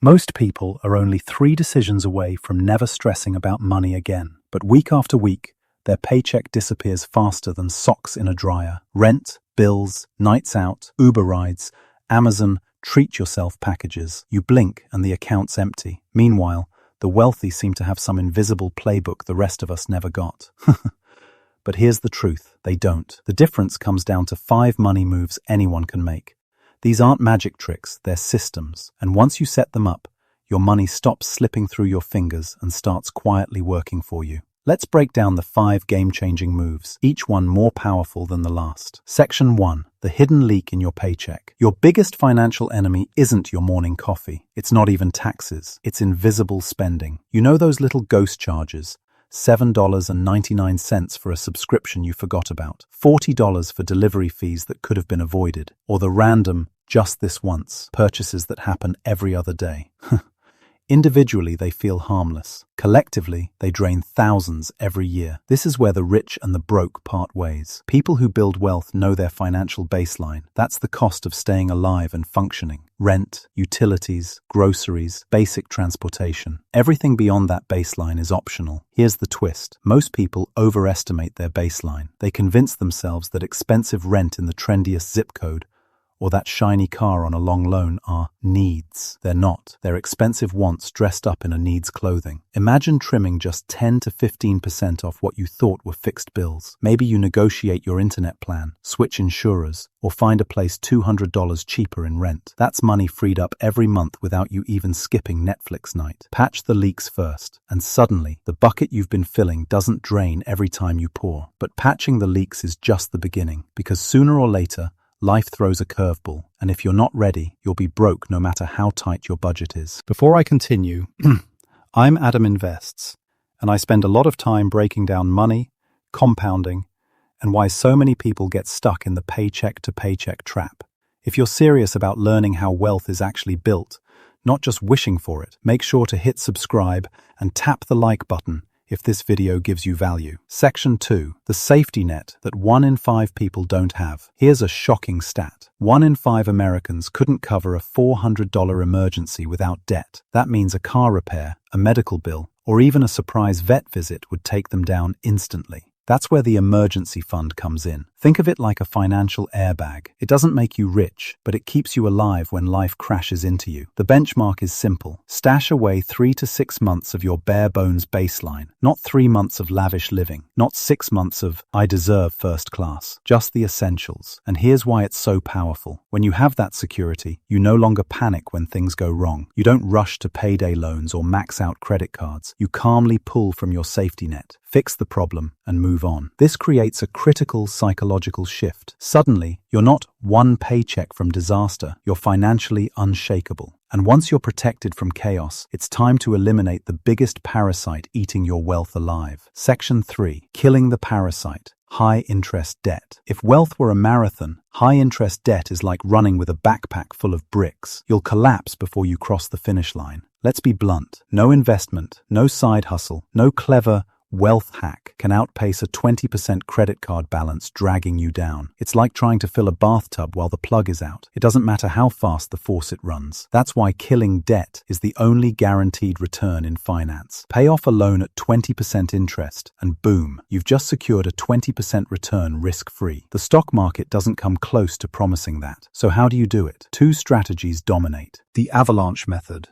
Most people are only 3 decisions away from never stressing about money again. But week after week, their paycheck disappears faster than socks in a dryer. Rent, bills, nights out, Uber rides, Amazon treat-yourself packages. You blink and the account's empty. Meanwhile, the wealthy seem to have some invisible playbook the rest of us never got. But here's the truth, they don't. The difference comes down to 5 money moves anyone can make. These aren't magic tricks, they're systems. And once you set them up, your money stops slipping through your fingers and starts quietly working for you. Let's break down the 5 game-changing moves, each one more powerful than the last. Section 1. The hidden leak in your paycheck. Your biggest financial enemy isn't your morning coffee. It's not even taxes. It's invisible spending. You know those little ghost charges? $7.99 for a subscription you forgot about, $40 for delivery fees that could have been avoided, or the random, just this once, purchases that happen every other day. Individually, they feel harmless. Collectively, they drain thousands every year. This is where the rich and the broke part ways. People who build wealth know their financial baseline. That's the cost of staying alive and functioning. Rent, utilities, groceries, basic transportation. Everything beyond that baseline is optional. Here's the twist. Most people overestimate their baseline. They convince themselves that expensive rent in the trendiest zip code or that shiny car on a long loan are needs. They're not. They're expensive wants dressed up in a needs clothing. Imagine trimming just 10 to 15% off what you thought were fixed bills. Maybe you negotiate your internet plan, switch insurers, or find a place $200 cheaper in rent. That's money freed up every month without you even skipping Netflix night. Patch the leaks first, and suddenly, the bucket you've been filling doesn't drain every time you pour. But patching the leaks is just the beginning, because sooner or later, life throws a curveball, and if you're not ready, you'll be broke no matter how tight your budget is. Before I continue, I'm Adam Invests, and I spend a lot of time breaking down money, compounding, and why so many people get stuck in the paycheck-to-paycheck trap. If you're serious about learning how wealth is actually built, not just wishing for it, make sure to hit subscribe and tap the like button if this video gives you value. Section 2. The safety net that 1 in 5 people don't have. Here's a shocking stat. 1 in 5 Americans couldn't cover a $400 emergency without debt. That means a car repair, a medical bill, or even a surprise vet visit would take them down instantly. That's where the emergency fund comes in. Think of it like a financial airbag. It doesn't make you rich, but it keeps you alive when life crashes into you. The benchmark is simple. Stash away 3 to 6 months of your bare bones baseline. Not 3 months of lavish living. Not 6 months of, I deserve first class. Just the essentials. And here's why it's so powerful. When you have that security, you no longer panic when things go wrong. You don't rush to payday loans or max out credit cards. You calmly pull from your safety net, fix the problem, and move on. This creates a critical psychological shift. Suddenly, you're not one paycheck from disaster, you're financially unshakable. And once you're protected from chaos, it's time to eliminate the biggest parasite eating your wealth alive. Section 3. Killing the parasite. High-interest debt. If wealth were a marathon, high-interest debt is like running with a backpack full of bricks. You'll collapse before you cross the finish line. Let's be blunt. No investment, no side hustle, no clever wealth hack can outpace a 20% credit card balance dragging you down. It's like trying to fill a bathtub while the plug is out. It doesn't matter how fast the faucet runs. That's why killing debt is the only guaranteed return in finance. Pay off a loan at 20% interest, and boom, you've just secured a 20% return risk-free. The stock market doesn't come close to promising that. So how do you do it? 2 strategies dominate. The avalanche method.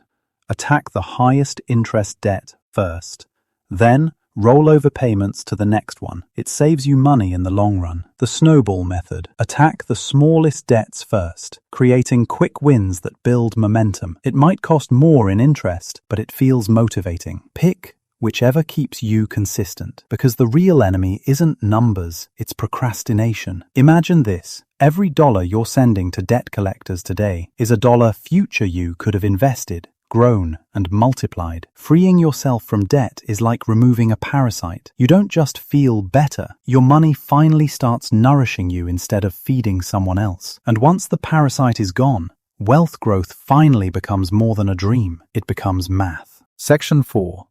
Attack the highest interest debt first. Then, roll over payments to the next one. It saves you money in the long run. The snowball method. Attack the smallest debts first, creating quick wins that build momentum. It might cost more in interest, but it feels motivating. Pick whichever keeps you consistent, because the real enemy isn't numbers, it's procrastination. Imagine this. Every dollar you're sending to debt collectors today is a dollar future you could have invested, grown, and multiplied. Freeing yourself from debt is like removing a parasite. You don't just feel better, your money finally starts nourishing you instead of feeding someone else. And once the parasite is gone, wealth growth finally becomes more than a dream. It becomes math. Section 4.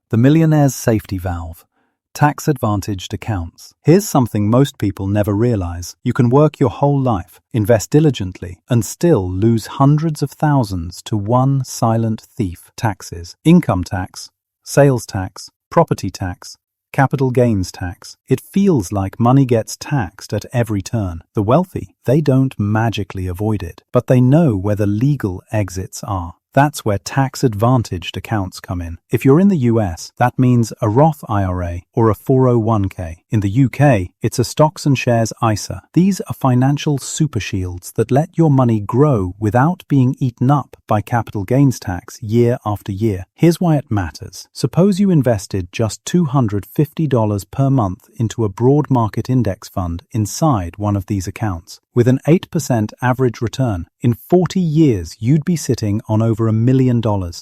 The millionaire's safety valve. Tax-advantaged accounts. Here's something most people never realize. You can work your whole life, invest diligently, and still lose hundreds of thousands to one silent thief: taxes. Income tax, sales tax, property tax, capital gains tax. It feels like money gets taxed at every turn. The wealthy, they don't magically avoid it, but they know where the legal exits are. That's where tax-advantaged accounts come in. If you're in the US, that means a Roth IRA or a 401k. In the UK, it's a stocks and shares ISA. These are financial super shields that let your money grow without being eaten up by capital gains tax year after year. Here's why it matters. Suppose you invested just $250 per month into a broad market index fund inside one of these accounts. With an 8% average return, in 40 years you'd be sitting on over $1 million,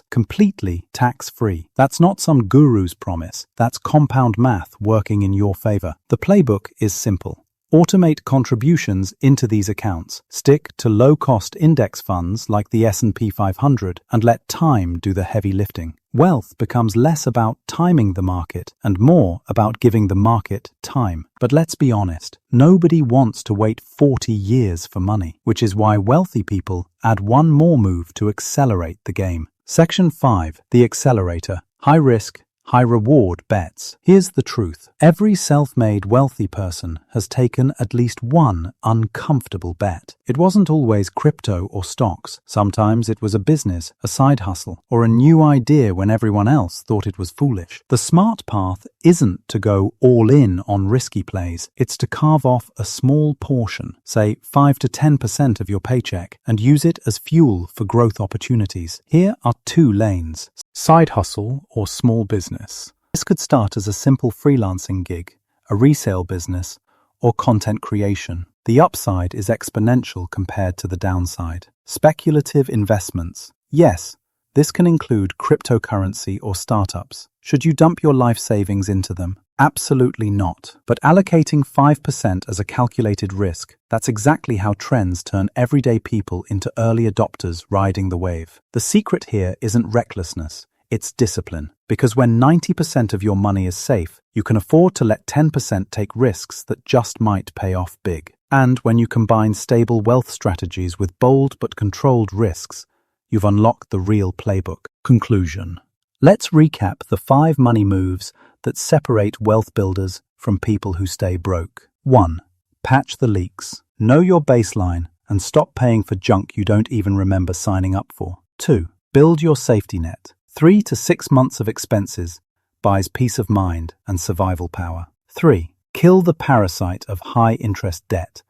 completely tax-free. That's not some guru's promise. That's compound math working in your favor. The playbook is simple. Automate contributions into these accounts. Stick to low-cost index funds like the S&P 500 and let time do the heavy lifting. Wealth becomes less about timing the market and more about giving the market time. But let's be honest, nobody wants to wait 40 years for money, which is why wealthy people add one more move to accelerate the game. Section 5, the accelerator. High risk, high reward bets. Here's the truth. Every self-made wealthy person has taken at least one uncomfortable bet. It wasn't always crypto or stocks. Sometimes it was a business, a side hustle, or a new idea when everyone else thought it was foolish. The smart path isn't to go all in on risky plays. It's to carve off a small portion, say 5 to 10% of your paycheck, and use it as fuel for growth opportunities. Here are two lanes. Side hustle or small business. This could start as a simple freelancing gig, a resale business, or content creation. The upside is exponential compared to the downside. Speculative investments. Yes, this can include cryptocurrency or startups. Should you dump your life savings into them? Absolutely not. But allocating 5% as a calculated risk, that's exactly how trends turn everyday people into early adopters riding the wave. The secret here isn't recklessness, it's discipline. Because when 90% of your money is safe, you can afford to let 10% take risks that just might pay off big. And when you combine stable wealth strategies with bold but controlled risks, you've unlocked the real playbook. Conclusion. Let's recap the 5 money moves that separate wealth builders from people who stay broke. 1. Patch the leaks. Know your baseline and stop paying for junk you don't even remember signing up for. 2. Build your safety net. 3 to 6 months of expenses buys peace of mind and survival power. 3. Kill the parasite of high-interest debt.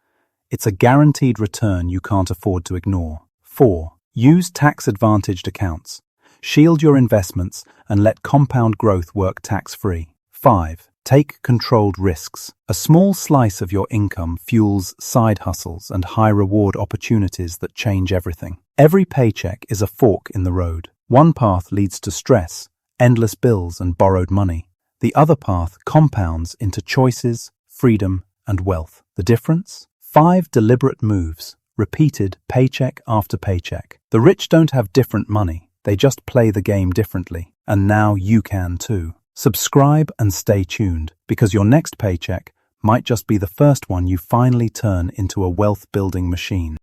It's a guaranteed return you can't afford to ignore. 4. Use tax-advantaged accounts. Shield your investments and let compound growth work tax-free. 5. Take controlled risks. A small slice of your income fuels side hustles and high-reward opportunities that change everything. Every paycheck is a fork in the road. One path leads to stress, endless bills and borrowed money. The other path compounds into choices, freedom, and wealth. The difference? 5 deliberate moves, repeated paycheck after paycheck. The rich don't have different money. They just play the game differently. And now you can too. Subscribe and stay tuned, because your next paycheck might just be the first one you finally turn into a wealth-building machine.